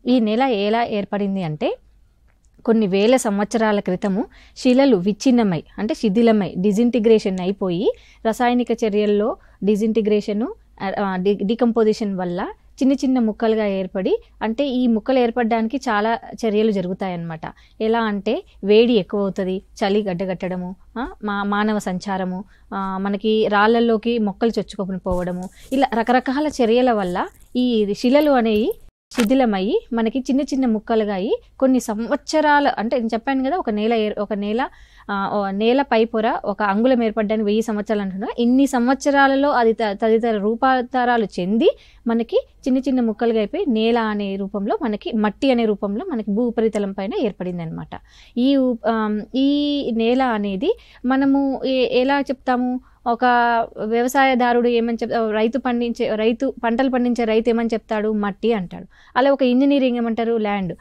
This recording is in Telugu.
ఈ నేల ఎలా ఏర్పడింది అంటే కొన్ని వేల సంవత్సరాల క్రితము శిలలు విచ్ఛిన్నమై అంటే శిథిలమై డిజింటిగ్రేషన్ అయిపోయి రసాయనిక చర్యల్లో డిజింటిగ్రేషను డికంపోజిషన్ వల్ల చిన్న చిన్న ముక్కలుగా ఏర్పడి అంటే ఈ ముక్కలు ఏర్పడడానికి చాలా చర్యలు జరుగుతాయన్నమాట. ఎలా అంటే వేడి ఎక్కువ అవుతుంది, చలి గడ్డగట్టడము, మానవ సంచారము, మనకి రాళ్ళల్లోకి మొక్కలు చొచ్చుకొని పోవడము, ఇలా రకరకాల చర్యల వల్ల ఈ శిలలు అనేవి శిథిలమయ్యి మనకి చిన్న చిన్న ముక్కలుగా అయ్యి కొన్ని సంవత్సరాలు అంటే నేను చెప్పాను కదా ఒక నేల పై పొర ఒక అంగుళం ఏర్పడడానికి 1000 సంవత్సరాలు అంటున్నా. ఇన్ని సంవత్సరాలలో అది తదితర రూపాంతరాలు చెంది మనకి చిన్న చిన్న ముక్కలుగా అయిపోయి నేల అనే రూపంలో మనకి మట్టి అనే రూపంలో మనకి భూ ఉపరితలం పైన ఏర్పడింది అనమాట. ఈ నేల అనేది మనము ఎలా చెప్తాము, ఒక వ్యవసాయదారుడు ఏమని రైతు పంటలు పండించే రైతు ఏమని చెప్తాడు, మట్టి అంటాడు. అలా ఒక ఇంజనీరింగ్ ఏమంటారు, ల్యాండ్.